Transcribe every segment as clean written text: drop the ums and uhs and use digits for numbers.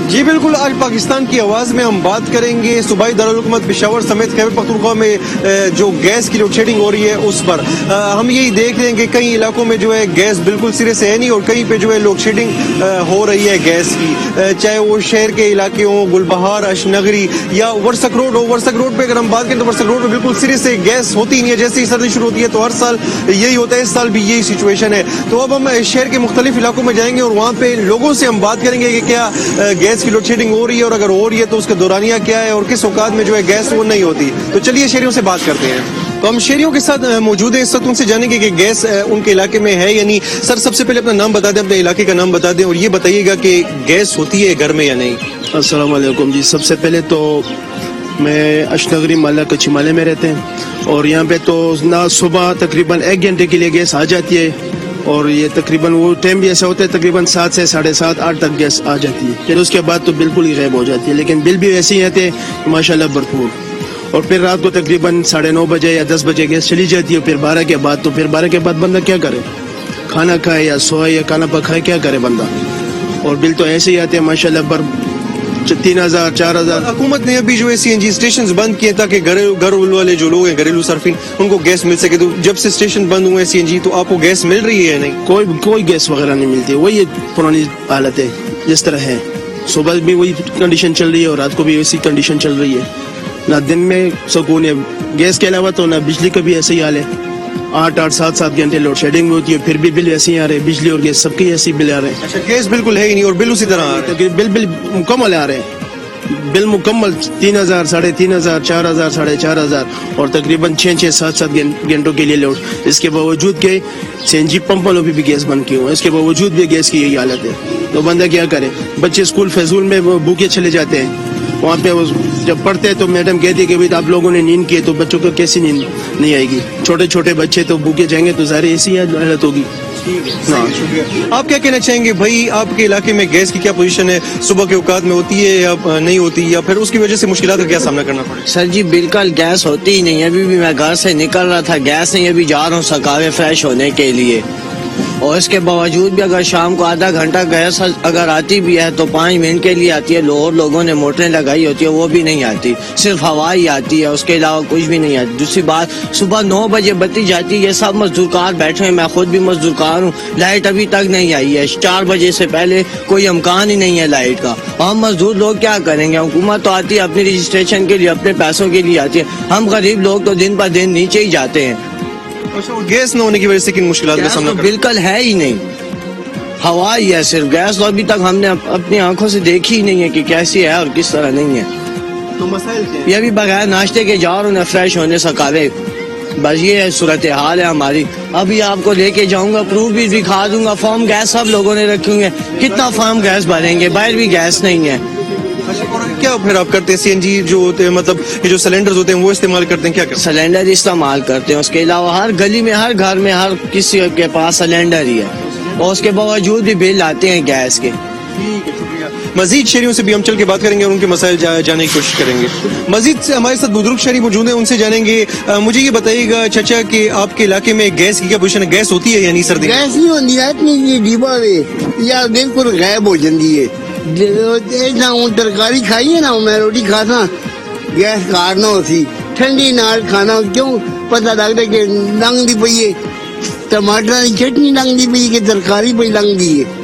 جی بالکل، آج پاکستان کی آواز میں ہم بات کریں گے صوبائی دارالحکومت پشاور سمیت خیبر پختونخوا میں جو گیس کی لوڈ شیڈنگ ہو رہی ہے اس پر ہم یہی دیکھ رہے ہیں کہ کئی علاقوں میں جو ہے گیس بالکل سرے سے ہے نہیں، اور کہیں پہ جو ہے لوڈ شیڈنگ ہو رہی ہے گیس کی، چاہے وہ شہر کے علاقے ہوں، گلبہار، اشنگری یا ورسک روڈ ہو۔ ورسک روڈ پہ اگر ہم بات کریں تو ورسک روڈ پہ بالکل سرے سے گیس ہوتی نہیں ہے، جیسے ہی سردی شروع ہوتی ہے تو ہر سال یہی ہوتا ہے، اس سال بھی یہی سچویشن ہے۔ تو اب ہم شہر کے مختلف علاقوں میں جائیں گے اور وہاں پہ لوگوں سے ہم بات کریں گے کہ کیا گیس کی لوڈ شیڈنگ ہو رہی ہے، اور اگر ہو رہی ہے تو اس کا دورانیہ کیا ہے اور کس اوقات میں جو ہے گیس وہ نہیں ہوتی۔ تو چلیے شہریوں سے بات کرتے ہیں۔ تو ہم شہریوں کے ساتھ موجود ہیں، اس وقت ان سے جانیں گے کہ گیس ان کے علاقے میں ہے یا نہیں۔ سر سب سے پہلے اپنا نام بتا دیں، اپنے علاقے کا نام بتا دیں اور یہ بتائیے گا کہ گیس ہوتی ہے گھر میں یا نہیں۔ السلام علیکم جی، سب سے پہلے تو میں اشنگری محلہ کچی محلے میں رہتے ہیں، اور یہاں پہ تو نہ صبح تقریباً 1 گھنٹے کے لیے گیس آ جاتی ہے، اور یہ تقریباً وہ ٹائم بھی ایسا ہوتا ہے تقریباً 7 سے 7:30 8 تک گیس آ جاتی ہے، پھر اس کے بعد تو بالکل ہی غائب ہو جاتی ہے۔ لیکن بل بھی ویسے ہی آتے ہیں ماشاءاللہ بھرپور، اور پھر رات کو تقریباً 9:30 بجے یا 10 بجے گیس چلی جاتی ہے، پھر 12 کے بعد۔ تو پھر 12 کے بعد بندہ کیا کرے، کھانا کھائے یا سوئے یا کھانا پکائے، کیا کرے بندہ؟ اور بل تو ایسے ہی آتے ہیں ماشاءاللہ 3000 4000۔ حکومت نے ابھی جو ہے CNG اسٹیشنز بند کیے تاکہ گھر والے جو لوگ ہیں، گھریلو صارفین، ان کو گیس مل سکے۔ تو جب سے اسٹیشن بند ہوئے ہیں CNG، تو آپ کو گیس مل رہی ہے یا نہیں؟ کوئی گیس وغیرہ نہیں ملتی، وہی پرانی حالت ہے جس طرح ہے۔ صبح بھی وہی کنڈیشن چل رہی ہے اور رات کو بھی ویسی کنڈیشن چل رہی ہے، نہ دن میں سکون ہے۔ گیس کے علاوہ تو نہ بجلی کا بھی ایسا ہی حال ہے، 8 7 گھنٹے لوڈ شیڈنگ ہوتی ہے، پھر بھی بل ایسے ہی آ رہے ہیں، بجلی اور گیس سب کے ایسے بل آ رہے ہیں۔ اچھا، گیس بالکل ہے ہی نہیں اور بل اسی طرح آ رہے ہیں؟ بل مکمل آ رہے ہیں، بل مکمل 3000 3500 4000 4500، اور تقریباً 6 7 گھنٹوں کے لیے لوڈ۔ اس کے باوجود کہ CNG پمپ والوں پہ بھی گیس بند کیے ہوئے، اس کے باوجود بھی گیس کی یہی حالت ہے۔ تو بندہ کیا کرے؟ بچے اسکول فیضول میں بھوکے چلے جاتے ہیں، وہاں پہ جب پڑھتے ہیں تو میڈم کہتی ہے کہ بھائی آپ لوگوں نے نیند کی ہے، تو بچوں کو کیسی نیند نہیں آئے گی؟ چھوٹے بچے تو بھوکے جائیں گے تو ظاہر ایسی حالت ہوگی۔ آپ کیا کہنا چاہیں گے بھائی، آپ کے علاقے میں گیس کی کیا پوزیشن ہے؟ صبح کے اوقات میں ہوتی ہے یا نہیں ہوتی، یا پھر اس کی وجہ سے مشکلات کا کیا سامنا کرنا پڑے؟ سر جی بالکل گیس ہوتی ہی نہیں، ابھی بھی میں گھر سے نکل رہا تھا، گیس نہیں، ابھی جا رہا ہوں سکاوے فریش ہونے کے لیے، اور اس کے باوجود بھی اگر شام کو آدھا گھنٹہ گیس اگر آتی بھی ہے تو 5 منٹ کے لیے آتی ہے، اور لوگوں نے موٹریں لگائی ہوتی ہے وہ بھی نہیں آتی، صرف ہوا ہی آتی ہے، اس کے علاوہ کچھ بھی نہیں آتی۔ دوسری بات، صبح 9 بجے بتی جاتی ہے، یہ سب مزدور کار بیٹھے ہیں، میں خود بھی مزدور کار ہوں، لائٹ ابھی تک نہیں آئی ہے، 4 بجے سے پہلے کوئی امکان ہی نہیں ہے لائٹ کا۔ ہم مزدور لوگ کیا کریں گے؟ حکومت تو آتی ہے اپنی رجسٹریشن کے لیے، اپنے پیسوں کے لیے آتی ہے، ہم غریب لوگ تو دن پر دن نیچے ہی جاتے ہیں۔ اچھا، گیس نہ ہونے کی وجہ سے کن مشکلات کا سامنا کرنا؟ بالکل ہے ہی نہیں، ہوا ہی ہے صرف، گیس تو ابھی تک ہم نے اپنی آنکھوں سے دیکھی ہی نہیں ہے کہ کیسی ہے اور کس طرح نہیں ہے۔ تو مسائل کیا ہیں؟ یہ بھی بغیر ناشتے کے جا رہے ہیں فریش ہونے سکاوے، بس یہ صورتحال ہے ہماری۔ ابھی آپ کو لے کے جاؤں گا، پروف بھی دکھا دوں گا، فارم گیس سب لوگوں نے رکھے ہوئے ہیں، کتنا فارم گیس بھریں گے؟ باہر بھی گیس نہیں ہے۔ کیا پھر آپ کرتے ہیں؟ CNG جو ہوتے ہیں، مطلب یہ جو سلنڈرز ہوتے ہیں وہ استعمال کرتے ہیں؟ کیا کرتے ہیں؟ سلنڈر استعمال کرتے ہیں، اس کے علاوہ ہر گلی میں، ہر گھر میں، ہر کسی کے پاس سلنڈر ہی ہے، اور اس کے باوجود بھی بل آتے ہیں گیس کے۔ مزید شہریوں سے بھی ہم چل کے بات کریں گے اور ان کے مسائل جاننے کی کوشش کریں گے۔ مزید سے ہمارے ساتھ بزرگ شہری موجود ہیں، ان سے جانیں گے۔ مجھے یہ بتائیے گا چچا کہ آپ کے علاقے میں گیس کی کیا پوزیشن ہے؟ گیس ہوتی ہے یا نہیں سردی میں؟ گیس نہیں ہوتی، اتنی ڈیبا ہے یا بالکل غائب ہو جاتی ہے۔ نہ ہوں ترکاری کھائی ہے، نہ میں روٹی کھاتا، گیس کار نہ ہوتی، ٹھنڈی نال کھانا کیوں پتہ لگتا کہ لنگ دی پئی ہے، ٹماٹر کی چٹنی لنگ دی پئی کہ ترکاری پئی لنگ دی ہے۔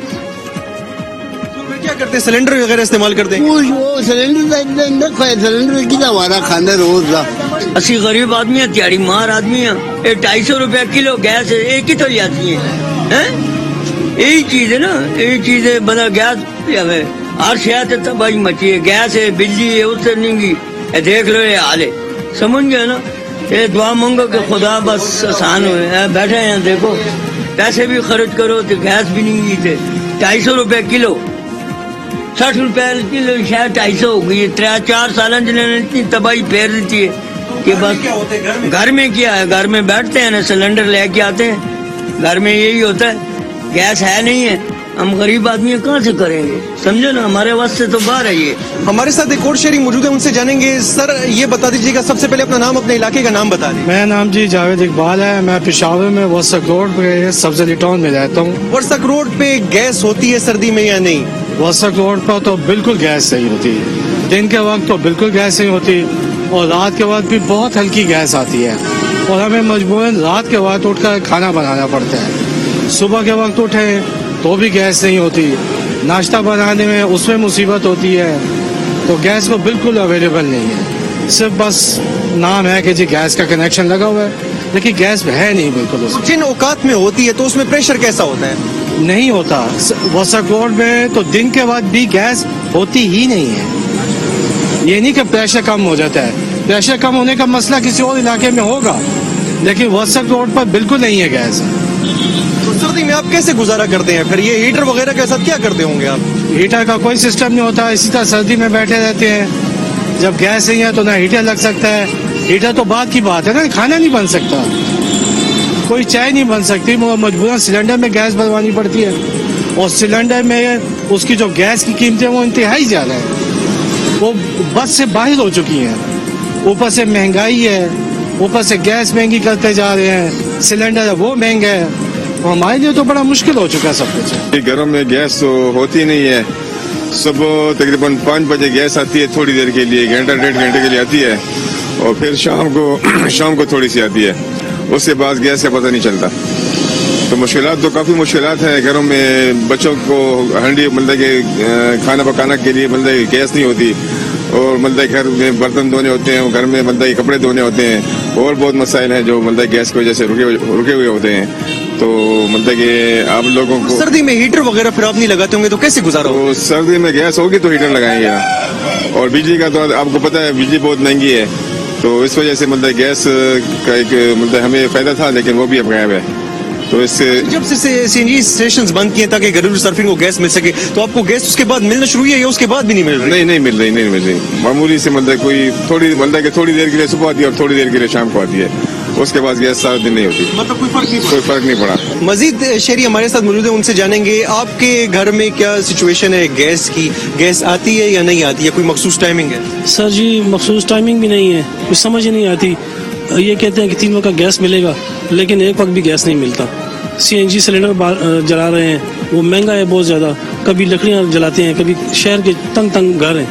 کیا کرتے ہیں؟ سلنڈر وغیرہ استعمال کرتے ہیں؟ وہ سلنڈر کی ہمارا کھانا روز کا۔ اسی غریب آدمی ہیں، تیاری مار آدمی ہیں، 250 روپے کلو گیس ہے، ایک ہی تو جاتی ہے، یہی چیز ہے نا، یہی چیز ہے، بنا گیس ہر شہر سے تباہی مچی ہے، گیس ہے، بجلی ہے، اس سے نہیں گی، دیکھ لو یہ حال ہے، سمجھ گئے نا؟ یہ دعا مانگو کہ خدا بس آسان ہوئے، بیٹھے ہیں دیکھو، پیسے بھی خرچ کرو تو گیس بھی نہیں گی تھے، 250 روپے کلو، 60 روپے کلو شاید 250 ہو گئی ہے۔ 3-4 سال جنہوں نے اتنی تباہی پھیر دیتی ہے کہ بس گھر میں کیا ہے، گھر میں بیٹھتے ہیں نا، سلنڈر لے کے آتے ہیں، گھر میں یہی ہوتا ہے، گیس ہے نہیں ہے، ہم غریب آدمی کہاں سے کریں گے؟ سمجھو نا، ہمارے واسطے تو باہر ہے یہ۔ ہمارے ساتھ ایک اور شہری موجود ہے، ان سے جانیں گے۔ سر یہ بتا دیجیے گا، سب سے پہلے اپنا نام، اپنے علاقے کا نام بتا دیں۔ میرا نام جی جاوید اقبال ہے، میں پشاور میں ورسک روڈ پہ سبزی ٹاؤن میں رہتا ہوں۔ ورسک روڈ پہ گیس ہوتی ہے سردی میں یا نہیں؟ वसक रोड पर तो बिल्कुल गैस नहीं होती, दिन के वक्त तो बिल्कुल गैस नहीं होती और रात के वक्त भी बहुत हल्की गैस आती है और हमें मजबूरन रात के वक्त उठकर खाना बनाना पड़ता है। सुबह के वक्त उठे तो भी गैस नहीं होती, नाश्ता बनाने में उसमें मुसीबत होती है, तो गैस को बिल्कुल अवेलेबल नहीं है। सिर्फ बस नाम है कि जी गैस का कनेक्शन लगा हुआ है, लेकिन गैस है नहीं बिल्कुल उसमें। जिन औकात में होती है तो उसमें प्रेशर कैसा होता है? नहीं होता। वसक रोड में तो दिन के बाद भी गैस होती ही नहीं है। ये नहीं कि प्रेशर कम हो जाता है, प्रेशर कम होने का मसला किसी और इलाके में होगा, लेकिन वसक रोड पर बिल्कुल नहीं है गैस। तो सर्दी में आप कैसे गुजारा करते हैं फिर? ये हीटर वगैरह के साथ क्या करते होंगे आप? हीटर का कोई सिस्टम नहीं होता, इसी तरह सर्दी में बैठे रहते हैं। जब गैस नहीं है तो ना हीटर लग सकता है, हीटर तो बात की बात है ना, खाना नहीं बन सकता, कोई चाय नहीं बन सकती, मजबूरन सिलेंडर में गैस भरवानी पड़ती है और सिलेंडर में उसकी जो गैस की कीमतें वो इंतहाई ज़्यादा है, वो बस से बाहर हो चुकी हैं। ऊपर से महंगाई है, ऊपर से गैस महंगी करते जा रहे हैं, सिलेंडर है वो महंगा है, तो हमारे लिए तो बड़ा मुश्किल हो चुका है सब कुछ। घरों में गैस तो होती नहीं है, सुबह तकरीबन 5 बजे गैस आती है, थोड़ी देर के लिए, घंटा 1.5 घंटे के लिए आती है और फिर शाम को थोड़ी सी आती है, उसके बाद गैस का पता नहीं चलता। तो मुश्किलात तो काफ़ी मुश्किलात हैं घरों में। बच्चों को हंडी मतलब के खाना पकाने के लिए मतलब गैस नहीं होती और मतलब घर में बर्तन धोने होते हैं, घर में मतलब कपड़े धोने होते हैं, और बहुत मसाइल हैं जो मतलब गैस की वजह से रुके हुए होते हैं। तो मतलब कि आप लोगों को सर्दी में हीटर वगैरह फिर आप नहीं लगाते होंगे तो कैसे गुजारा होगा? तो सर्दी में गैस होगी तो हीटर लगाएंगे ना, और बिजली का तो आपको पता है बिजली बहुत महंगी है, तो इस वजह से मतलब गैस का एक मतलब हमें फायदा था, लेकिन वो भी अब गायब है। तो इससे जब से सीएनजी स्टेशंस बंद किए ताकि घरेलू सर्फिंग को गैस मिल सके, तो आपको गैस उसके बाद मिलना शुरू हुई है या उसके बाद भी नहीं मिल रही? नहीं मिल रही मामूली से मतलब कोई थोड़ी देर के लिए सुबह आती है और थोड़ी देर के लिए शाम को आती है, उसके बाद गैस सारा दिन नहीं होती। मतलब कोई फर्क नहीं पड़ा। मजीद शहरी हमारे साथ मौजूद है, उनसे जानेंगे आपके घर में क्या सिचुएशन है गैस की, गैस आती है या नहीं आती है, कोई मखसूस टाइमिंग है? सर जी मखसूस टाइमिंग भी नहीं है, कुछ समझ ही नहीं आती। ये कहते हैं कि 3 वक्त का गैस मिलेगा, लेकिन एक वक्त भी गैस नहीं मिलता। सीएनजी सिलेंडर जला रहे हैं, वो महंगा है बहुत ज़्यादा, कभी लकड़ियाँ जलाते हैं, कभी शहर के तंग घर हैं,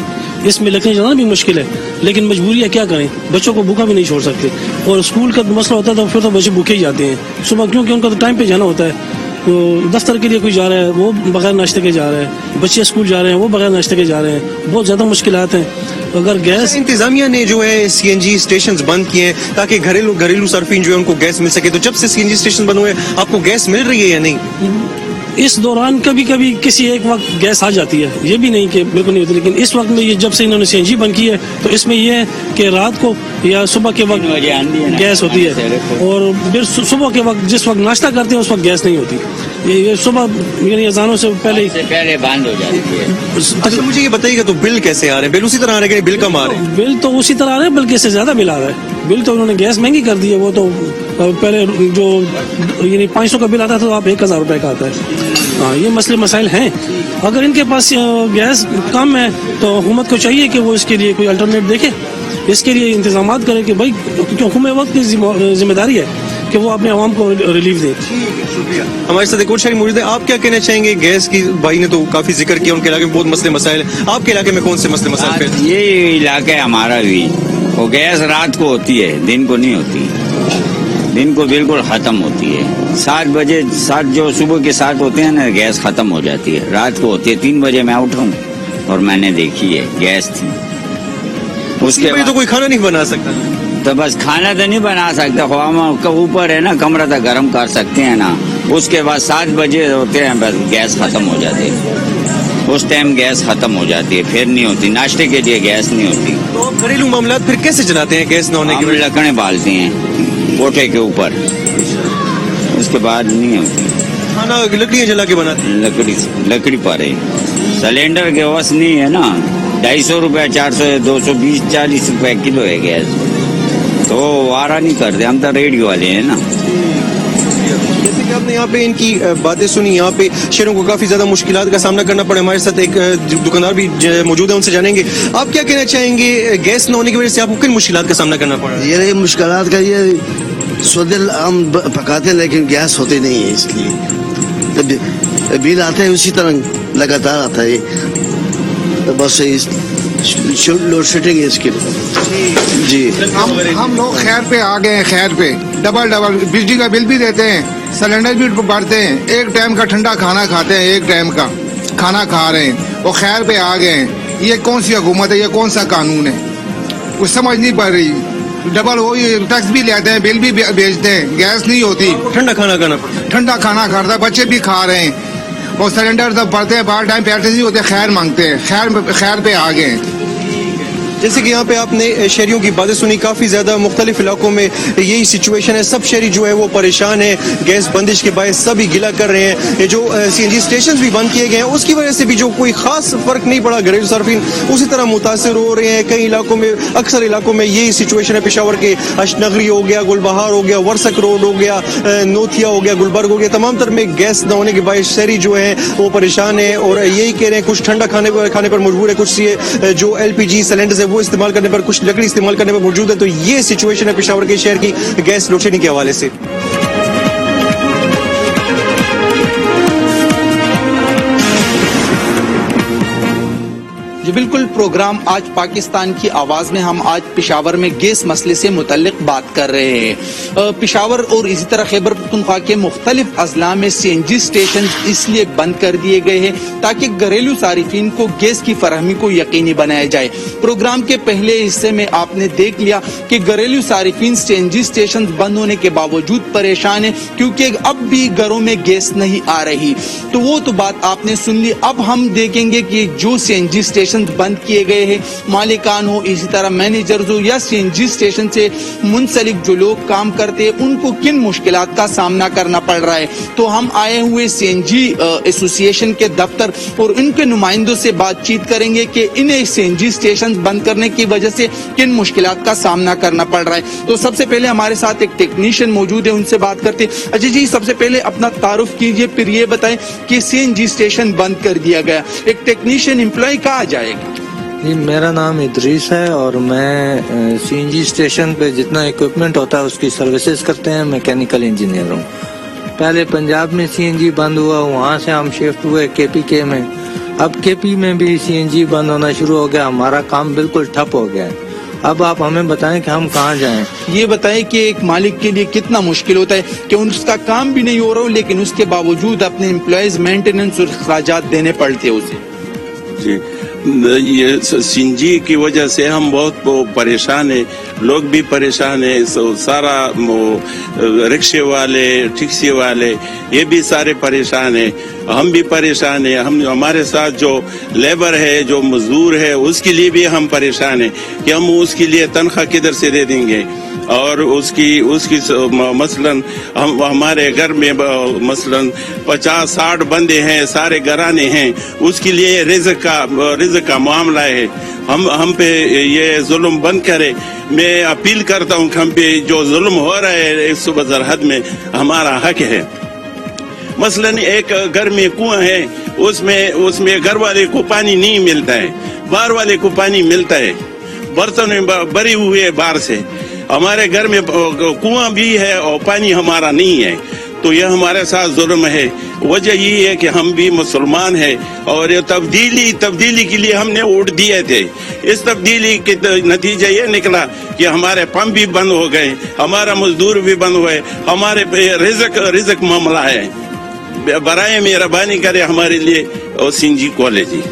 इसमें लकड़ियाँ जलाना भी मुश्किल है, लेकिन मजबूरी है, क्या करें, बच्चों को भूखा भी नहीं छोड़ सकते। और स्कूल का मसला होता है तो फिर तो बच्चे भूखे ही जाते हैं सुबह, क्योंकि उनका तो टाइम पे जाना होता है। तो दफ्तर के लिए कोई जा रहा है वो बगैर नाश्ते के जा रहा है, बच्चे स्कूल जा रहे हैं वो बगैर नाश्ते के जा रहे हैं, बहुत ज़्यादा मुश्किलात हैं। अगर गैस इंतजामिया ने जो है सीएनजी स्टेशंस बंद किए हैं ताकि घरेलू सर्फिंग जो है उनको गैस मिल सके, तो जब से सीएनजी स्टेशन बंद हुए आपको गैस मिल रही है या नहीं? इस दौरान कभी कभी किसी एक वक्त गैस आ जाती है, ये भी नहीं कि बिल्कुल नहीं होती, लेकिन इस वक्त में ये जब से इन्होंने सीएनजी बंद की है तो इसमें ये है कि रात को या सुबह के वक्त गैस होती है, और फिर सुबह के वक्त जिस वक्त नाश्ता करते हैं उस वक्त गैस नहीं होती। ये सुबह यानी अजानों से पहले बंद हो जाती है। अच्छा मुझे ये बताइएगा, तो बिल कैसे आ रहे हैं? बिल उसी तरह आ रहे हैं कि बिल कम आ रहे हैं? बिल तो उसी तरह आ रहे हैं, बल्कि इससे ज्यादा बिल आ रहा है। बिल तो उन्होंने गैस महंगी कर दी है, वो तो पहले जो यानी 500 का बिल आता था तो आप 1000 रुपए का आता है। हाँ, ये मसले मसाइल हैं। अगर इनके पास गैस कम है तो हुकूमत को चाहिए कि वो इसके लिए कोई अल्टरनेट देखे, इसके लिए इंतजाम करे कि भाई, क्योंकि हुकूमत वक्त की जिम्मेदारी है कि वो अपने आवाम को रिलीफ दे। हमारे साथ एक और शहरी मौजूद है, आप क्या कहना चाहेंगे? गैस की भाई ने तो काफी जिक्र किया, उनके इलाके में बहुत मसले मसाइल है, आपके इलाके में कौन से मसले मसाइल हैं? ये इलाका है हमारा भी, वो गैस रात को होती है, दिन को नहीं होती, दिन को बिल्कुल खत्म होती है। 7 बजे जो सुबह के 7 होते हैं ना, गैस खत्म हो जाती है, रात को होती है। 3 बजे मैं उठा हूँ और मैंने देखी है गैस थी। उसके बाद तो कोई खाना नहीं बना सकता, तो बस खाना तो नहीं बना सकता, ख्वामा ऊपर है ना, कमरा तो गर्म कर सकते हैं ना। उसके बाद 7 बजे होते हैं, बस गैस खत्म हो जाती है, उस टाइम गैस खत्म हो जाती है, फिर नहीं होती, नाश्ते के लिए गैस नहीं होती। तो घरेलू मामला फिर कैसे चलाते हैं गैस न होने के? लकड़ें बालते हैं कोठे के ऊपर, उसके बाद नहीं होती। खाना लकड़ियाँ जला के बनाते हैं? लकड़ी पर है, सिलेंडर के वस नहीं है ना। 250 रुपये, 400, 220, 40 रुपए किलो है गैस, तो वारा नहीं करते, हम तो रेडियो वाले हैं ना। जैसे कि आपने यहाँ पे इनकी बातें सुनी, यहाँ पे शहरों को काफी ज्यादा मुश्किलात का सामना करना पड़े। हमारे साथ एक दुकानदार भी मौजूद है, उनसे जानेंगे आप क्या कहना चाहेंगे, गैस न होने की वजह से आपको किन मुश्किलात का सामना करना पड़ा? ये मुश्किलात का ये सोदिल हम पकाते हैं, लेकिन गैस होती नहीं है, इसलिए बिल आता है उसी तरह लगातार आता है, तो बस लोड शेडिंग है इसके लिए जी। हम लोग खैर पे आ गए हैं, खैर पे डबल बिजली का बिल भी देते हैं, सिलेंडर भी भरते हैं, एक टाइम का ठंडा खाना खाते हैं, एक टाइम का खाना खा रहे हैं, वो खैर पे आ गए हैं। ये कौन सी हुकूमत है, ये कौन सा कानून है, कुछ समझ नहीं पड़ रही। डबल वो टैक्स भी लेते हैं, बिल भी भेजते हैं, गैस नहीं होती, ठंडा खाना खाना पड़ता है। ठंडा खाना खाता, बच्चे भी खा रहे हैं, और सिलेंडर जब भरते हैं बाहर टाइम पैसे नहीं होते, खैर मांगते हैं, खैर पे आ गए हैं। जैसे कि यहाँ पे आपने शहरियों की बातें सुनी, काफी ज्यादा मुख्तलिफ इलाकों में यही सिचुएशन है। सब शहरी जो है वो परेशान है, गैस बंदिश के बायस सभी गिला कर रहे हैं। ये जो CNG स्टेशन भी बंद किए गए हैं उसकी वजह से भी जो कोई खास फर्क नहीं पड़ा, घरेलू सर्फिन उसी तरह मुतासर हो रहे हैं। कई इलाकों में, अक्सर इलाकों में यही सिचुएशन है। पेशावर के अशनगरी हो गया, गुलबहार हो गया, वर्सक रोड हो गया, नोथिया हो गया, गुलबर्ग हो गया, तमाम तर में गैस न होने के बायस शहरी जो है वो परेशान है और यही कह रहे हैं कुछ ठंडा खाने पर मजबूर है, कुछ जो LPG सिलेंडर है वो इस्तेमाल करने पर, कुछ लकड़ी इस्तेमाल करने पर मौजूद है। तो ये सिचुएशन है पेशावर के शहर की गैस लोड शेडिंग के हवाले से। जी बिल्कुल, प्रोग्राम आज पाकिस्तान की आवाज में हम आज पेशावर में गैस मसले से मुतल्लिक बात कर रहे हैं। पेशावर और इसी तरह खैबर पख्तूनख्वा के मुख्तलिफ अजला में CNG स्टेशन इसलिए बंद कर दिए गए हैं ताकि घरेलू सारिफिन को गैस की फराहमी को यकीनी बनाया जाए। प्रोग्राम के पहले हिस्से में आपने देख लिया कि घरेलू सारिफिन CNG स्टेशन बंद होने के बावजूद परेशान है क्योंकि अब भी घरों में गैस नहीं आ रही। तो वो तो बात आपने सुन ली। अब हम देखेंगे कि जो CNG स्टेशन बंद किए गए हैं, मालिकान हो, इसी तरह मैनेजर्स हो या CNG स्टेशन से मुंसलिक जो लोग काम करते हैं उनको किन मुश्किलात का सामना करना पड़ रहा है। तो हम आए हुए CNG एसोसिएशन के दफ्तर और इनके नुमाइंदों से बातचीत करेंगे कि इन्हें CNG स्टेशन बंद करने की वजह से किन मुश्किलात का सामना करना पड़ रहा है। तो सबसे पहले हमारे साथ एक टेक्नीशियन मौजूद है, उनसे बात करते हैं। अच्छा जी, सबसे पहले अपना तारुफ कीजिए, फिर ये बताएं कि CNG स्टेशन बंद कर दिया गया, एक टेक्नीशियन एम्प्लॉय कहाँ जाएगा? जी, मेरा नाम इदरीस है और मैं CNG स्टेशन पे जितना इक्विपमेंट होता है उसकी सर्विसेज करते हैं, मैकेनिकल इंजीनियर हूँ। पहले पंजाब में CNG बंद हुआ, वहाँ से हम शिफ्ट हुए KPK में। अब KP में भी CNG बंद होना शुरू हो गया, हमारा काम बिल्कुल ठप हो गया है। अब आप हमें बताएं कि हम कहाँ जाएं। ये बताएं कि एक मालिक के लिए कितना मुश्किल होता है कि उसका काम भी नहीं हो रहा हो लेकिन उसके बावजूद अपने एम्प्लॉयज मेंटेनेंस और अखराजात देने पड़ते हैं उसे। जी, ये CNG की वजह से हम बहुत परेशान है, लोग भी परेशान है, सारा रिक्शे वाले, टैक्सी वाले, ये भी सारे परेशान है, हम भी परेशान है। हम हमारे साथ जो लेबर है, जो मजदूर है, उसके लिए भी हम परेशान है कि हम उसके लिए तनख्वाह किधर से दे देंगे। और उसकी मसलन हम हमारे घर में मसलन 50-60 बंदे हैं, सारे घराने हैं, उसके लिए रिज़्क़ का मामला है। हम पे ये जुल्म बंद करे। मैं अपील करता हूँ कि हम पे जो जुल्म हो रहा है इस सूबा सरहद में हमारा हक है। मसलन एक घर में कुआं है, उसमें घर वाले को पानी नहीं मिलता है, बाहर वाले को पानी मिलता है, बर्तन में भरे हुए बाहर से। हमारे घर में कुआं भी है और पानी हमारा नहीं है, तो यह हमारे साथ जुल्म है। वजह यही है कि हम भी मुसलमान हैं और ये तब्दीली के लिए हमने वोट दिए थे। इस तब्दीली के नतीजा ये निकला कि हमारे पंप भी बंद हो गए, हमारा मजदूर भी बंद हुए, हमारे रिज़्क़ मामला है। बराए मेहरबानी करे हमारे लिए और CNG कॉलेज।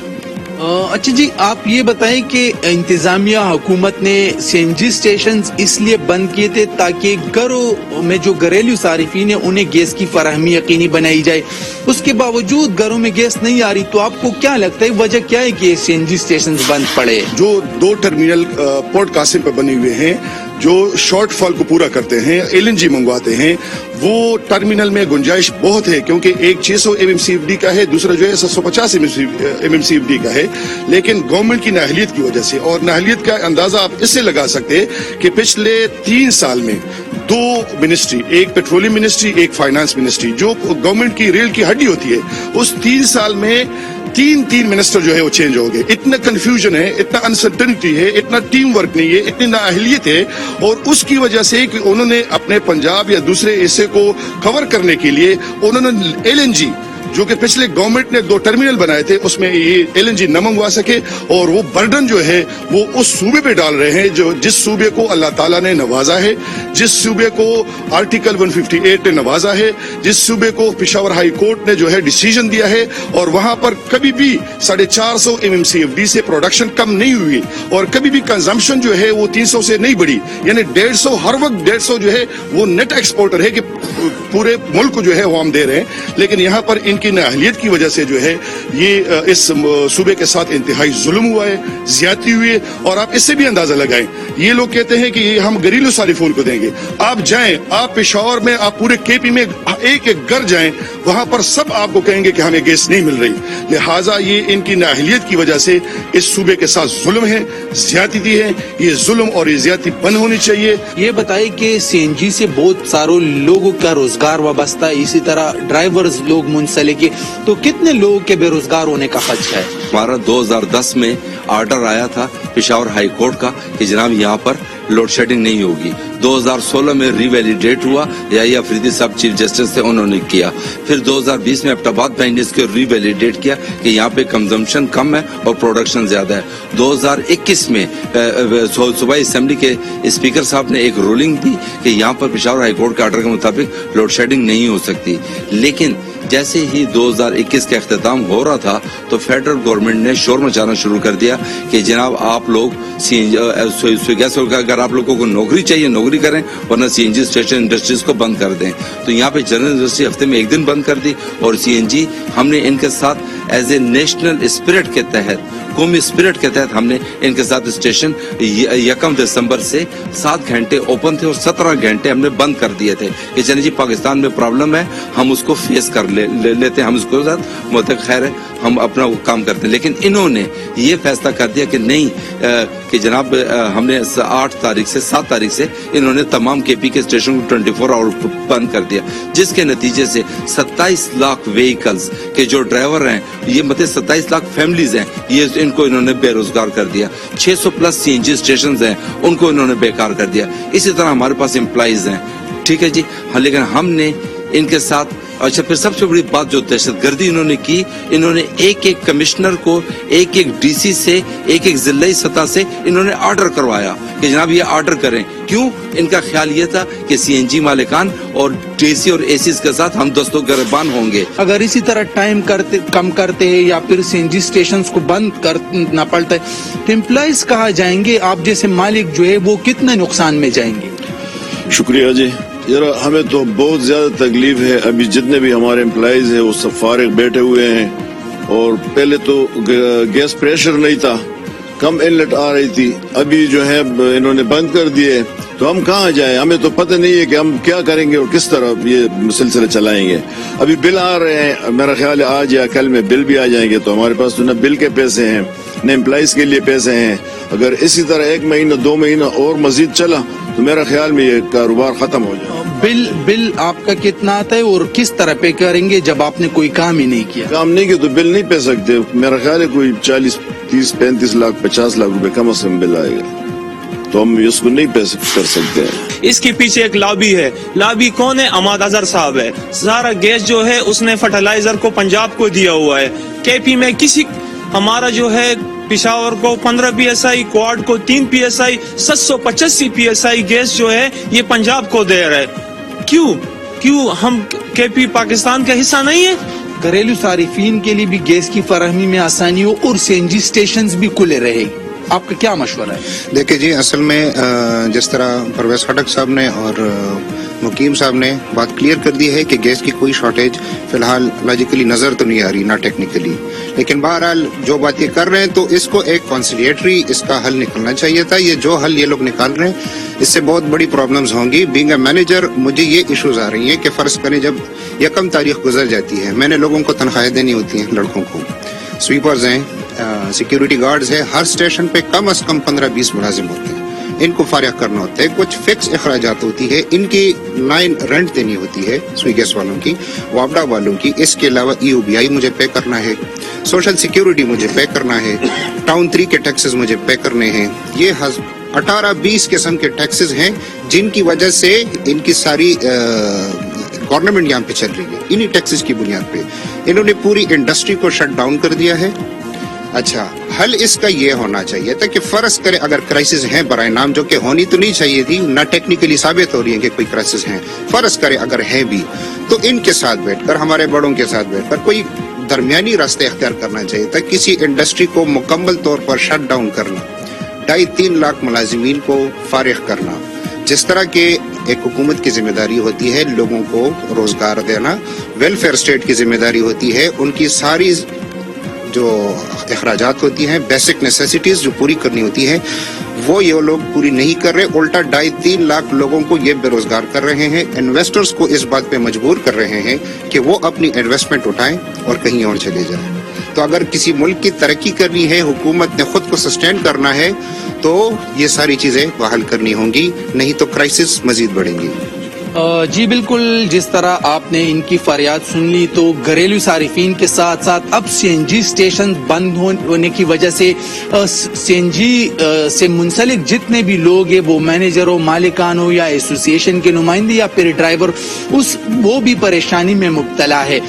अच्छा जी, आप ये बताएं कि इंतजामिया हुकूमत ने CNG स्टेशन इसलिए बंद किए थे ताकि घरों में जो घरेलू सारिफीन है उन्हें गैस की फराहमी यकीनी बनाई जाए। उसके बावजूद घरों में गैस नहीं आ रही, तो आपको क्या लगता है वजह क्या है कि CNG स्टेशन बंद पड़े? जो 2 टर्मिनल पोर्ट कासिम पर बने हुए हैं, जो शॉर्टफॉल को पूरा करते हैं, LNG मंगवाते हैं, वो टर्मिनल में गुंजाइश बहुत है क्योंकि एक 600 MMCFD का है, दूसरा जो है 750 MMCFD का है। लेकिन गवर्नमेंट की नाअहलियत की वजह से, और नाअहलियत का अंदाजा आप इससे लगा सकते हैं कि पिछले 3 साल में 2 मिनिस्ट्री, एक पेट्रोलियम मिनिस्ट्री, एक फाइनेंस मिनिस्ट्री, जो गवर्नमेंट की रेल की हड्डी होती है, उस 3 साल में 3 मिनिस्टर जो है वो चेंज हो गए। इतना कंफ्यूजन है, इतना अनसर्टेनिटी है, इतना टीम वर्क नहीं है, इतनी नाअहलियत है, और उसकी वजह से कि उन्होंने अपने पंजाब या दूसरे हिस्से को कवर करने के लिए उन्होंने LNG जो कि पिछले गवर्नमेंट ने 2 टर्मिनल बनाए थे, उसमें ये LNG न मंगवा सके, और वो बर्डन जो है वो उस सूबे पे डाल रहे हैं जो जिस सूबे को अल्लाह ताला ने नवाजा है, जिस सूबे को आर्टिकल 158 ने नवाजा है, जिस सूबे को पेशावर हाई कोर्ट ने जो है डिसीजन दिया है, और वहां पर कभी भी 450 MMCFD से प्रोडक्शन कम नहीं हुई, और कभी भी कंजम्पशन जो है वो 300 से नहीं बढ़ी, यानी 150 हर वक्त 150 जो है वो नेट एक्सपोर्टर है कि पूरे मुल्क को जो है वो हम दे रहे हैं। लेकिन यहाँ पर इनकी नाअहलियत की वजह से जो है ये इस सूबे के साथ इंतहाई जुल्म हुआ है, ज्यादती हुई है। और आप इससे भी अंदाजा लगाएं, ये लोग कहते हैं कि ये हम घरेलू सारिफोन को देंगे। आप जाएं, आप पेशावर में, आप पूरे KP में एक एक घर जाएं, वहां पर सब आपको कहेंगे कि हमें गैस नहीं मिल रही। लिहाजा ये इनकी नाअहलियत की वजह से इस सूबे के साथ जुल्म है, ज्यादती है। ये जुल्म और ये ज्यादती बंद होनी चाहिए। ये बताइए कि CNG से बहुत सारे लोगों का रोजगार वाबस्ता है, इसी तरह ड्राइवर्स लोग मुंसलिक, तो कितने लोगों के बेरोजगार होने का खदशा है? हमारा 2010 में ऑर्डर आया था पेशावर हाई कोर्ट का कि जनाब यहाँ पर लोड शेडिंग नहीं होगी। 2016 में रिवैलिडेट हुआ, या अफरीदी साहब चीफ जस्टिस थे, उन्होंने किया। फिर 2020 में एबटाबाद बैंक ने इसको रिवैलिडेट किया कि यहाँ पे कंजम्पशन कम है और प्रोडक्शन ज्यादा है। 2021 में सूबाई असेंबली के स्पीकर साहब ने एक रूलिंग दी कि यहाँ पर पेशावर हाई कोर्ट के ऑर्डर के मुताबिक लोड शेडिंग नहीं हो सकती। लेकिन जैसे ही 2021 का अख्तिताम हो रहा था तो फेडरल गवर्नमेंट ने शोर मचाना शुरू कर दिया कि जनाब आप लोग गैस, अगर आप लोगों को नौकरी चाहिए नौकरी करें, वरना CNG स्टेशन इंडस्ट्रीज को बंद कर दें। तो यहाँ पे जनरल इंडस्ट्री हफ्ते में 1 दिन बंद कर दी, और CNG हमने इनके साथ एज ए नेशनल स्पिरिट के तहत, कौमी स्पिरिट के तहत हमने इनके साथ स्टेशन 1 दिसंबर से 7 घंटे ओपन थे और 17 घंटे हमने बंद कर दिए थे कि चलिए जी पाकिस्तान में प्रॉब्लम है, हम उसको फेस कर लेते हैं, हम उसको साथ मतलब खैर है, हम अपना काम करते हैं। लेकिन इन्होंने ये फैसला कर दिया कि नहीं, कि जनाब हमने 8 तारीख से 7 तारीख से इन्होंने तमाम KP के स्टेशन को 24 आवर बंद कर दिया, जिसके नतीजे से 27 लाख व्हीकल्स के जो ड्राइवर हैं, ये मतलब 27 लाख फैमिलीज हैं, ये इनको इन्होंने बेरोजगार कर दिया। 600 प्लस CNG स्टेशन हैं, उनको इन्होंने बेकार कर दिया। इसी तरह हमारे पास एम्प्लॉइज हैं, ठीक है जी हाँ, लेकिन हमने इनके साथ, अच्छा फिर सबसे बड़ी बात जो दहशतगर्दी इन्होंने की, इन्होंने एक एक कमिश्नर को, एक एक DC से, एक एक जिलाई सतह से इन्होंने ऑर्डर करवाया कि जनाब ये ऑर्डर करें। क्यों? इनका ख्याल ये था कि CNG मालिकान और DC और ACs के साथ हम दस्तों गिरबान होंगे। अगर इसी तरह टाइम कम करते हैं या फिर CNG स्टेशंस को बंद करना पड़ता है तो एम्प्लॉइज कहाँ जाएंगे? आप जैसे मालिक जो है वो कितने नुकसान में जाएंगे? शुक्रिया जी। जरा हमें तो बहुत ज्यादा तकलीफ है। अभी जितने भी हमारे एम्प्लॉइज हैं वो सब फारिग बैठे हुए हैं, और पहले तो गैस प्रेशर नहीं था, कम इनलेट आ रही थी, अभी जो है इन्होंने बंद कर दिए। तो हम कहाँ जाएं? हमें तो पता नहीं है कि हम क्या करेंगे और किस तरह ये सिलसिला चलाएंगे। अभी बिल आ रहे हैं, मेरा ख्याल है आज या कल में बिल भी आ जाएंगे, तो हमारे पास तो न बिल के पैसे हैं न एम्प्लॉइज के लिए पैसे हैं। अगर इसी तरह 1 महीना 2 महीना और मजीद चला तो मेरा ख्याल में ये कारोबार खत्म हो जाए। बिल आपका कितना आता है और किस तरह पे करेंगे जब आपने कोई काम ही नहीं किया? काम नहीं किया तो बिल नहीं पे सकते। मेरा ख्याल है कोई 40, 30, 35 लाख 50 लाख रुपए कम से कम बिल आएगा, तो हम इसको नहीं पे कर सकते हैं। इसके पीछे एक लॉबी है। लॉबी कौन है? अहमद अजहर साहब है। सारा गैस जो है उसने फर्टिलाइजर को पंजाब को दिया हुआ है। KP में किसी, हमारा जो है पिशावर को 15 PSI, क्वाड को 3 PSI, 785 PSI गैस जो है ये पंजाब को दे रहा है। क्यों हम KP पाकिस्तान का हिस्सा नहीं है? घरेलू सारिफीन के लिए भी गैस की फराहमी में आसानी हो और CNG स्टेशन भी खुले रहे, आपका क्या मशवरा है? देखिए जी, असल में जिस तरह परवेज खटक साहब ने और मुकीम साहब ने बात क्लियर कर दी है कि गैस की कोई शॉर्टेज फिलहाल लॉजिकली नजर तो नहीं आ रही, ना टेक्निकली, लेकिन बहरहाल जो बातें कर रहे हैं तो इसको एक कॉन्सिलिएटरी इसका हल निकलना चाहिए था। ये जो हल ये लोग निकाल रहे हैं इससे बहुत बड़ी प्रॉब्लम्स होंगी। बीइंग अ मैनेजर मुझे ये इश्यूज आ रही हैं कि फर्ज करें जब 1 तारीख गुजर जाती है, मैंने लोगों को तनख्वाहें देनी होती हैं, लड़कों को, स्वीपर्स हैं, सिक्योरिटी गार्ड्स हैं, हर स्टेशन पे कम से कम 15-20 मुलाजिम होते हैं, इनको फारिग करना होता है, कुछ फिक्स अखराजात होती है, इनकी लाइन रेंट देनी होती है, स्वी गैस वालों की, वापडा वालों की, इसके अलावा EOBI मुझे पे करना है, सोशल सिक्योरिटी मुझे पे करना है, टाउन 3 के टैक्सेस मुझे पे करने हैं। ये 18-20 किस्म के टैक्सेस हैं जिनकी वजह से इनकी सारी गवर्नमेंट यहाँ पे चल रही है इन्हीं टैक्सेस की बुनियाद पे। इन्होंने पूरी इंडस्ट्री को शट डाउन कर दिया है। अच्छा, हल इसका ये होना चाहिए था कि फर्ज करे अगर क्राइसिस है बराए नाम, जो कि होनी तो नहीं चाहिए थी, ना टेक्निकली साबित हो रही है कि कोई क्राइसिस है, फर्ज करे अगर है भी तो इनके साथ बैठकर, हमारे बड़ों के साथ बैठकर कोई दरमियानी रास्ते अख्तियार करना चाहिए था। किसी इंडस्ट्री को मुकम्मल तौर पर शट डाउन करना, 2.5-3 लाख मुलाजिमीन को फारिग करना, जिस तरह के एक हुकूमत की जिम्मेदारी होती है लोगों को रोजगार देना, वेलफेयर स्टेट की जिम्मेदारी होती है उनकी सारी जो अखराजात होती हैं, बेसिक नेसेसिटीज जो पूरी करनी होती है, वो ये लोग पूरी नहीं कर रहे। उल्टा 2.5-3 लाख लोगों को ये बेरोजगार कर रहे हैं। इन्वेस्टर्स को इस बात पे मजबूर कर रहे हैं कि वो अपनी इन्वेस्टमेंट उठाएं और कहीं और चले जाएं। तो अगर किसी मुल्क की तरक्की करनी है, हुकूमत ने खुद को सस्टेन करना है, तो ये सारी चीजें बहाल करनी होंगी, नहीं तो क्राइसिस मजीद बढ़ेंगी। जी बिल्कुल, जिस तरह आपने इनकी फरियाद सुन ली, तो घरेलू सारिफिन के साथ साथ अब सीएनजी स्टेशन बंद होने की वजह से सीएनजी से मुंसलिक जितने भी लोग हैं, वो मैनेजर हो, मालिकान हो या एसोसिएशन के नुमाइंदे या फिर ड्राइवर, वो भी परेशानी में मुब्तला है।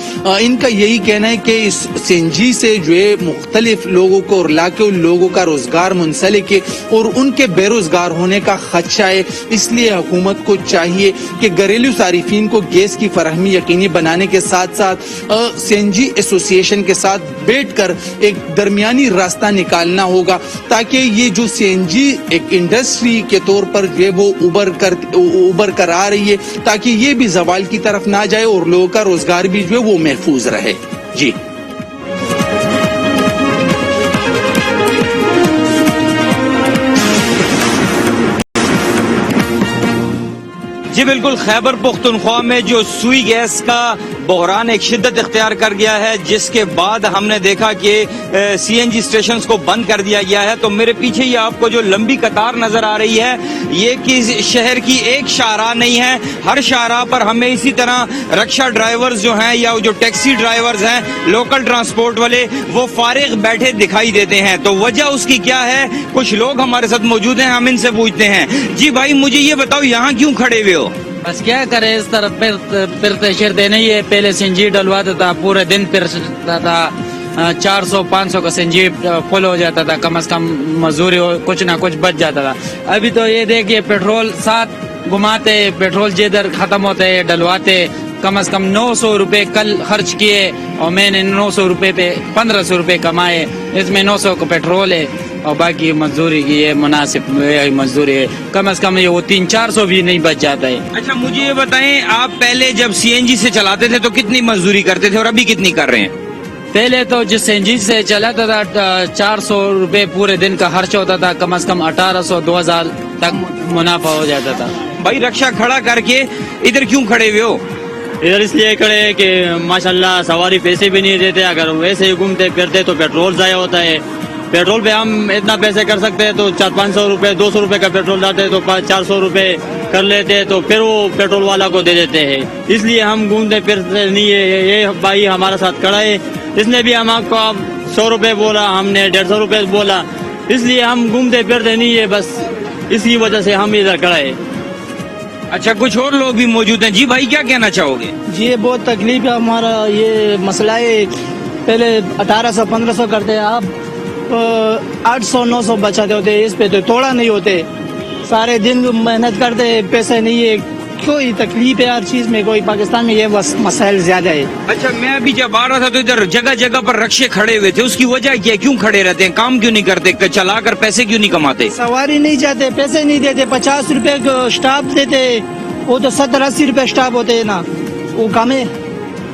इनका यही कहना है कि इस सीएनजी से जो है मुख्तलिफ लोगों को और इलाके लोगों का रोजगार मुंसलिक है और उनके बेरोजगार होने का खदशा है। इसलिए हुकूमत को चाहिए कि घरेलू सारिफिन को गैस की फराहमी यकीनी बनाने के साथ साथ सीएनजी एसोसिएशन के साथ बैठकर एक दरमियानी रास्ता निकालना होगा, ताकि ये जो सीएनजी एक इंडस्ट्री के तौर पर जो है वो उबर कर आ रही है, ताकि ये भी जवाल की तरफ ना जाए और लोगों का रोजगार भी जो है वो महफूज रहे। जी जी बिल्कुल, खैबर पुख्तनख्वा में जो सुई गैस का बहरान एक शिद्दत इख्तियार कर गया है, जिसके बाद हमने देखा कि सीएनजी स्टेशंस को बंद कर दिया गया है। तो मेरे पीछे ये आपको जो लंबी कतार नजर आ रही है, ये कि शहर की एक शाहराह नहीं है, हर शाहराह पर हमें इसी तरह रक्षा ड्राइवर्स जो हैं या जो टैक्सी ड्राइवर्स हैं, लोकल ट्रांसपोर्ट वाले, वो फारिग बैठे दिखाई देते हैं। तो वजह उसकी क्या है, कुछ लोग हमारे साथ मौजूद हैं, हम इनसे पूछते हैं। जी भाई, मुझे ये बताओ, यहाँ क्यों खड़े हुए हो? बस क्या करे, इस तरफ फिरते शिरते नहीं है। पहले सीएनजी डलवाता था, पूरे दिन फिरता था, 400-500 का सीएनजी फुल हो जाता था, कम से कम मजदूरी कुछ ना कुछ बच जाता था। अभी तो ये देखिए, पेट्रोल साथ घुमाते, पेट्रोल जिधर खत्म होते है डलवाते, कम से कम 900 रुपए कल खर्च किए और मैंने 900 रुपए पे 1500 रुपए कमाए। इसमें 900 का पेट्रोल है और बाकी मजदूरी की ये मुनासिब मजदूरी है, कम से कम ये वो 300-400 भी नहीं बच जाता है। अच्छा, मुझे ये बताएं, आप पहले जब सीएनजी से चलाते थे तो कितनी मजदूरी करते थे और अभी कितनी कर रहे हैं? पहले तो जिस सीएनजी से चलाता था 400 रुपए पूरे दिन का खर्च होता था, कम से कम 1800-2000 तक मुनाफा हो जाता था। भाई, रक्षा खड़ा करके इधर क्यों खड़े हुए हो? इधर इसलिए खड़े हैं कि माशाल्लाह सवारी पैसे भी नहीं देते, अगर वैसे ही घूमते फिरते तो पेट्रोल ज़ाया होता है। पेट्रोल पे हम इतना पैसे कर सकते हैं तो 400-500 रुपए, 200 रुपए का पेट्रोल डालते हैं तो 400 रुपए कर लेते हैं, तो फिर वो पेट्रोल वाला को दे देते हैं। इसलिए हम घूमते फिरते नहीं है। ये भाई हमारे साथ खड़ा है, इसने भी हमको 100 रुपए बोला, हमने 150 रुपए बोला, इसलिए हम घूमते फिरते नहीं है, बस इसी वजह से हम इधर खड़ा है। अच्छा, कुछ और लोग भी मौजूद हैं। जी भाई, क्या कहना चाहोगे? जी, ये बहुत तकलीफ है, हमारा ये मसला है। पहले 1800-1500 करते हैं, अब 800-900 बचाते होते, इस पे तो थोड़ा नहीं होते। सारे दिन मेहनत करते, पैसे नहीं है, कोई तकलीफ है हर चीज में। कोई पाकिस्तान में ये मसाइल ज्यादा है। अच्छा, मैं अभी जब आ रहा था तो इधर जगह जगह पर रक्षे खड़े हुए थे, उसकी वजह क्या, क्यों खड़े रहते हैं? काम क्यों नहीं करते? चला कर पैसे क्यों नहीं कमाते? सवारी नहीं जाते, पैसे नहीं देते, 50 रुपए को स्टाफ देते, वो तो 70-80 रुपए स्टाफ होते है ना, वो कम है,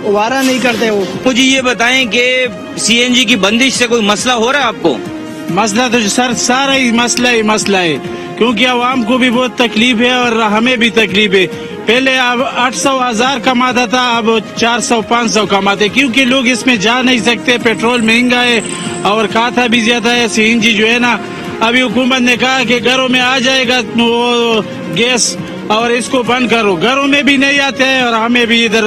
वारा नहीं करते वो। मुझे ये बताएं कि सीएनजी की बंदिश से कोई मसला हो रहा है आपको? मसला तो सर सारा ही मसला है, क्योंकि आवाम को भी बहुत तकलीफ है और हमें भी तकलीफ है। पहले अब 800-1000 कमाता था, अब 400-500 कमाते, क्योंकि लोग इसमें जा नहीं सकते, पेट्रोल महंगा है और खाता भी ज्यादा है। सीएनजी जो है ना, अभी हुकूमत ने कहा कि घरों में आ जाएगा वो गैस और इसको बंद करो, घरों में भी नहीं आते हैं और हमें भी इधर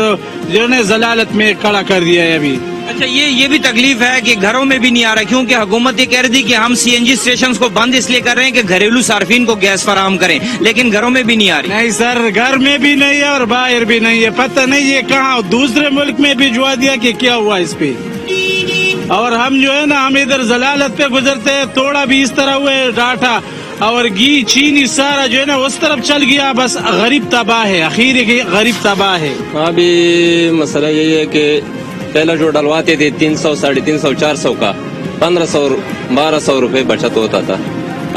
जो है जलालत में खड़ा कर दिया है अभी। اچھا یہ بھی تکلیف ہے کہ گھروں میں بھی نہیں آ رہا کیونکہ حکومت یہ کہہ رہی تھی کہ ہم سی این جی اسٹیشن کو بند اس لیے کر رہے ہیں کہ گھریلو صارفین کو گیس فراہم کریں لیکن گھروں میں بھی نہیں آ رہی. نہیں سر, گھر میں بھی نہیں ہے اور باہر بھی نہیں ہے, پتہ نہیں ہے کہاں دوسرے ملک میں بھجوا دیا کہ کیا ہوا اس پہ. اور ہم جو ہے نا ہم ادھر ضلالت پہ گزرتے ہیں, تھوڑا بھی اس طرح ہوئے ڈاٹا اور گھی چینی سارا جو ہے نا اس طرف چل گیا, بس غریب تباہ ہے, اخیر غریب تباہ ہے. ابھی مسئلہ یہی ہے کہ پہلا جو ڈلواتے تھے 300, 350, 400 کا 1500, 1200 روپے بچت ہوتا تھا.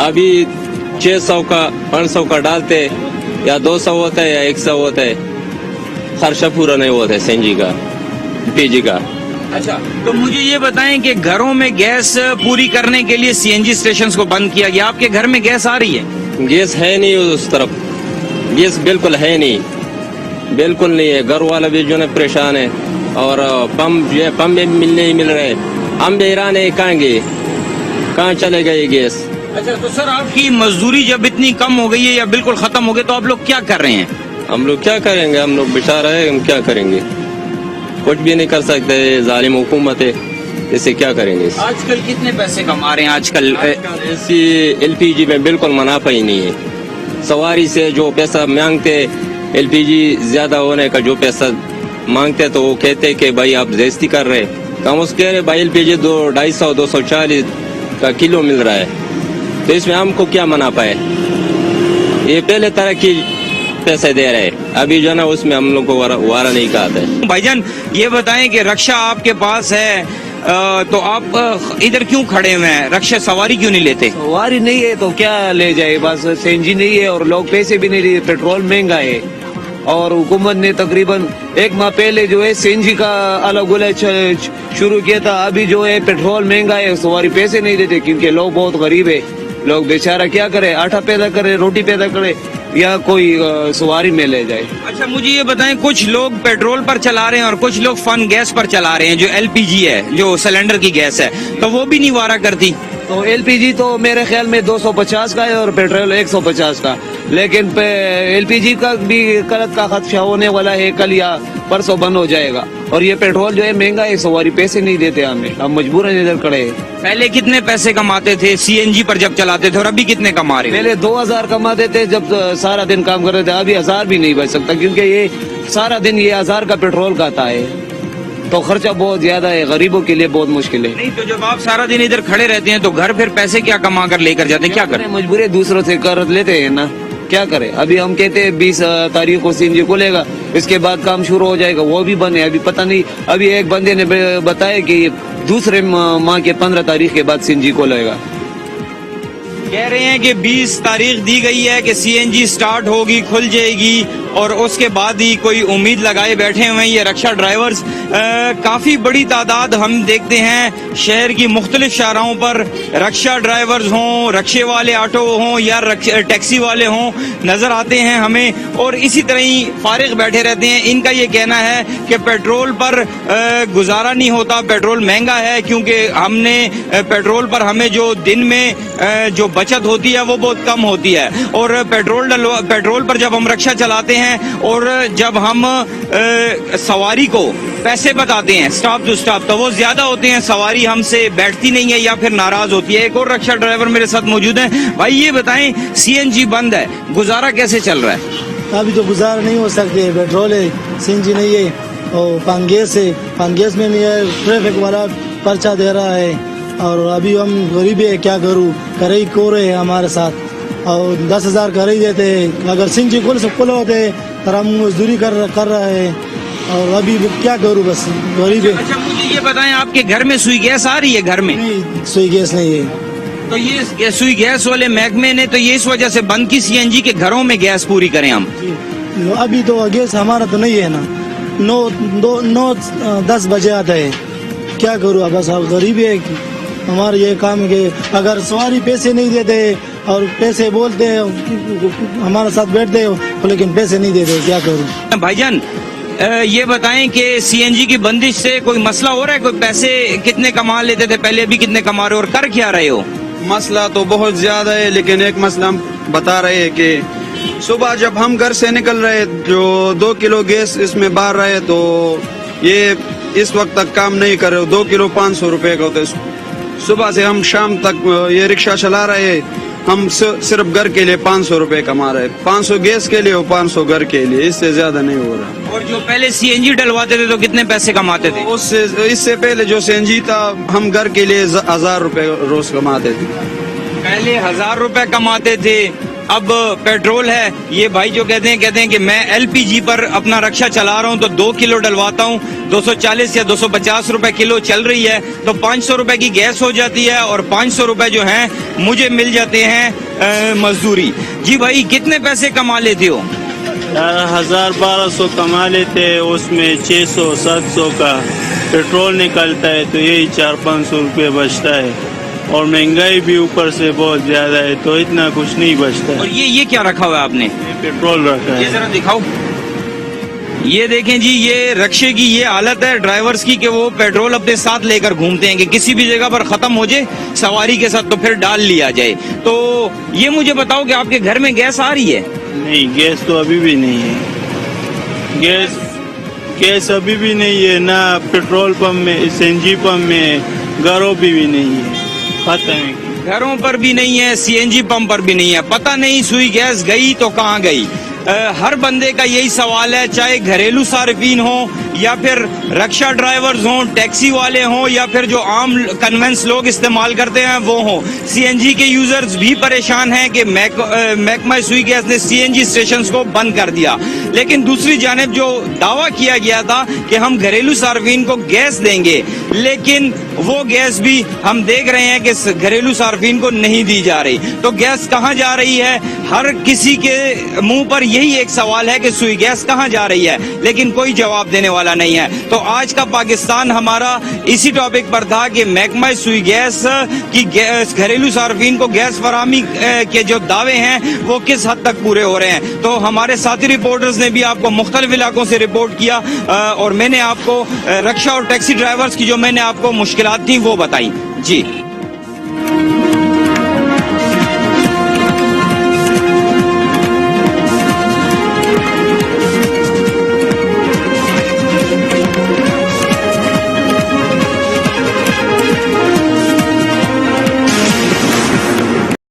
ابھی 600 کا 500 کا ڈالتے, یا 200 ہوتا ہے یا 100 ہوتا ہے, خرچہ پورا نہیں ہوتا ہے سی این جی کا, پی جی کا. اچھا تو مجھے یہ بتائیں کہ گھروں میں گیس پوری کرنے کے لیے سی این جی اسٹیشن کو بند کیا گیا, آپ کے گھر میں گیس آ رہی ہے؟ گیس ہے نہیں اس طرف, گیس بالکل ہے نہیں, بالکل نہیں ہے. گھر والا بھی جو ہے پریشان ہے اور پمپ جو ہے پمپ بھی مل رہے, ہم بھی ایران ہے, کہاں گئے, کہاں چلے گئے یہ گیس. اچھا تو سر آپ کی مزدوری جب اتنی کم ہو گئی ہے یا بالکل ختم ہو گئی تو آپ لوگ کیا کر رہے ہیں؟ ہم لوگ کیا کریں گے, ہم لوگ بیچارہ ہے, ہم کیا کریں گے, کچھ بھی نہیں کر سکتے, ظالم حکومت ہے, اسے کیا کریں گے. آج کل کتنے پیسے کما رہے ہیں آج کل؟ ایسی ایل پی جی میں بالکل منافع ہی نہیں ہے. سواری سے جو پیسہ مانگتے, ایل پی جی زیادہ ہونے کا جو پیسہ مانگتے تو وہ کہتے کہ بھائی آپ زیادتی کر رہے, ہم اس کہہ رہے بھائی ایل پی جی 250, 240 کا کلو مل رہا ہے, تو اس میں ہم کو کیا منافع ہے. یہ پہلے طرح کی پیسے دے رہے, ابھی جو ہے نا اس میں ہم لوگ کو وارا نہیں کہا ہے. بھائی جان یہ بتائیں کہ رکشہ آپ کے پاس ہے تو آپ ادھر کیوں کھڑے ہوئے ہیں, رکشہ سواری کیوں نہیں لیتے؟ سواری نہیں ہے تو کیا لے جائے, بس سی این جی نہیں ہے اور لوگ پیسے بھی نہیں لیتے, پیٹرول مہنگا ہے. اور حکومت نے تقریباً 1 ماہ پہلے جو ہے سی این جی کا الگ شروع کیا تھا, ابھی جو ہے پیٹرول مہنگا ہے, سواری پیسے نہیں دیتے کیونکہ لوگ بہت غریب ہے. لوگ بیچارہ کیا کرے, آٹا پیدا کرے, روٹی پیدا کرے, یا کوئی سواری میں لے جائے. اچھا مجھے یہ بتائیں, کچھ لوگ پیٹرول پر چلا رہے ہیں اور کچھ لوگ فن گیس پر چلا رہے ہیں جو ایل پی جی ہے, جو سلنڈر کی گیس ہے, تو وہ بھی نہیں وارا کرتی؟ تو ایل پی جی تو میرے خیال میں 250 کا ہے اور پیٹرول 150 کا, لیکن ایل پی جی کا بھی قرض کا خدشہ ہونے والا ہے, کل یا پرسوں بند ہو جائے گا. اور یہ پیٹرول جو ہے مہنگا ہے, سواری پیسے نہیں دیتے ہمیں, ہم مجبوراً ادھر کھڑے ہیں. پہلے کتنے پیسے کماتے تھے سی این جی پر جب چلاتے تھے اور ابھی کتنے کما رہے ہیں؟ پہلے 2000 کماتے تھے جب سارا دن کام کرتے تھے, ابھی 1000 بھی نہیں بچ سکتا کیونکہ یہ سارا دن یہ 1000 کا پیٹرول کا آتا ہے, تو خرچہ بہت زیادہ ہے, غریبوں کے لیے بہت مشکل ہے. نہیں تو جب آپ سارا دن ادھر کھڑے رہتے ہیں تو گھر پھر پیسے کیا کما کر لے کر جاتے ہیں, کیا کریں؟ مجبوری دوسروں سے قرض لیتے ہیں نا, کیا کرے. ابھی ہم کہتے ہیں 20 تاریخ کو سی این جی کھلے گا, اس کے بعد کام شروع ہو جائے گا, وہ بھی بند ہے. ابھی پتہ نہیں, ابھی ایک بندے نے بتایا کہ دوسرے ماہ کے 15 تاریخ کے بعد سی این جی کھلے گا. کہہ رہے ہیں کہ 20 تاریخ دی گئی ہے کہ سی این جی سٹارٹ ہوگی, کھل جائے گی, اور اس کے بعد ہی کوئی امید لگائے بیٹھے ہوئے ہیں یہ رکشہ ڈرائیورز. کافی بڑی تعداد ہم دیکھتے ہیں شہر کی مختلف شاہراہوں پر, رکشہ ڈرائیورز ہوں, رکشے والے آٹو ہوں یا ٹیکسی والے ہوں, نظر آتے ہیں ہمیں, اور اسی طرح ہی فارغ بیٹھے رہتے ہیں. ان کا یہ کہنا ہے کہ پیٹرول پر گزارا نہیں ہوتا, پیٹرول مہنگا ہے, کیونکہ ہم نے پیٹرول پر ہمیں جو دن میں جو بچت ہوتی ہے وہ بہت کم ہوتی ہے, اور پیٹرول پر جب ہم رکشہ چلاتے ہیں اور جب ہم سواری کو پیسے بتاتے ہیں سٹاپ ٹو سٹاپ تو وہ زیادہ ہوتے ہیں, سواری ہم سے بیٹھتی نہیں ہے یا پھر ناراض ہوتی ہے. ایک اور رکشہ ڈرائیور میرے ساتھ موجود ہیں. بھائی یہ بتائیں, سی این جی بند ہے, گزارا کیسے چل رہا ہے؟ ابھی تو گزارا نہیں ہو سکتے, پیٹرول ہے, سی این جی نہیں ہے, اور پان گیس ہے, پان گیس میں نہیں ہے, ٹریفک والا پرچہ دے رہا ہے, اور ابھی ہم غریب ہے, کیا کروں, کرے ہی کو رہے ہمارے ساتھ, اور 10,000 کر ہی دیتے. اگر سی این جی کھل ہوتے تو ہم مزدوری کر رہے ہیں, اور ابھی کیا کروں, بس غریب ہے. اچھا مجھے یہ بتائیں, آپ کے گھر میں سوئی گیس آ رہی ہے؟ گھر میں سوئی گیس نہیں ہے. تو یہ سوئی گیس والے محکمے نے تو یہ اس وجہ سے بند کی سی این جی کے گھروں میں گیس پوری کریں ہم. ابھی تو گیس ہمارا تو نہیں ہے نا, 9-10 بجے آتا ہے, کیا کروں, بس غریب ہے. ہمارا یہ کام ہے کہ اگر سواری پیسے نہیں دیتے اور پیسے بولتے ہمارے ساتھ بیٹھتے لیکن پیسے نہیں دیتے, کیا کروں. بھائی جان یہ بتائیں کہ سی این جی کی بندش سے کوئی مسئلہ ہو رہا ہے, کوئی پیسے کتنے کما لیتے تھے پہلے, ابھی کتنے کما رہے ہو اور کر کیا رہے ہو؟ مسئلہ تو بہت زیادہ ہے, لیکن ایک مسئلہ ہم بتا رہے ہیں کہ صبح جب ہم گھر سے نکل رہے جو 2 کلو گیس اس میں بار رہے تو یہ इस वक्त तक काम नहीं कर रहे। 2 किलो 500 रुपए का होता है। सुबह से हम शाम तक ये रिक्शा चला रहे हैं। हम सिर्फ घर के लिए 500 रुपए कमा रहे हैं। 500 गैस के लिए और 500 घर के लिए, इससे ज्यादा नहीं हो रहा। और जो पहले सीएनजी डलवाते थे तो कितने पैसे कमाते थे? इससे पहले जो सीएनजी था, हम घर के लिए 1000 रुपए रोज कमाते थे। पहले 1000 रुपए कमाते थे, अब पेट्रोल है। ये भाई जो कहते हैं कि मैं एलपीजी पर अपना रक्षा चला रहा हूँ तो 2 किलो डलवाता हूँ, 240 या 250 रुपए किलो चल रही है, तो 500 रुपए की गैस हो जाती है और 500 रुपए जो हैं मुझे मिल जाते हैं मजदूरी। जी भाई, कितने पैसे कमा लेते हो? 1000-1200 कमा लेते हैं, उसमें 600-700 का पेट्रोल निकलता है, तो यही 400-500 रुपये बचता है। और महंगाई भी ऊपर से बहुत ज्यादा है, तो इतना कुछ नहीं बचता है। और ये क्या रखा हुआ है आपने? पेट्रोल रखा है। ये जरा दिखाओ। ये देखें जी, ये रक्शे की ये हालत है ड्राइवर्स की कि वो पेट्रोल अपने साथ लेकर घूमते हैं कि किसी भी जगह पर खत्म हो जाए सवारी के साथ तो फिर डाल लिया जाए। तो ये मुझे बताओ कि आपके घर में गैस आ रही है? नहीं, गैस तो अभी भी नहीं है। गैस अभी भी नहीं है, ना पेट्रोल पंप में, सीएनजी पंप में, घरों पे भी नहीं है। पता नहीं, घरों पर भी नहीं है, सीएनजी पंप पर भी नहीं है। पता नहीं सुई गैस गई तो कहाँ गई। हर बंदे का यही सवाल है, चाहे घरेलू सार्फिन हो या फिर रक्षा ड्राइवर्स हों, टैक्सी वाले हों या फिर जो आम कन्वेंस लोग इस्तेमाल करते हैं वो हों। सीएनजी के यूजर्स भी परेशान हैं कि महकमा सुई गैस ने सीएनजी स्टेशंस को बंद कर दिया। लेकिन दूसरी जानिब जो दावा किया गया था कि हम घरेलू सार्फिन को गैस देंगे, लेकिन वो गैस भी हम देख रहे हैं कि घरेलू सार्फिन को नहीं दी जा रही। तो गैस कहाँ जा रही है? हर किसी के मुंह पर यही एक सवाल है कि सुई गैस कहाँ जा रही है, लेकिन कोई जवाब देने वाला नहीं है। तो आज का पाकिस्तान हमारा इसी टॉपिक पर था कि महकमा सुई गैस की घरेलू सार्फिन को गैस फराहमी के जो दावे हैं वो किस हद तक पूरे हो रहे हैं। तो हमारे साथी रिपोर्टर्स ने भी आपको मुख्तलिफ इलाकों से रिपोर्ट किया और मैंने आपको रक्षा और टैक्सी ड्राइवर्स की जो मैंने आपको मुश्किलात थी वो बताई। जी।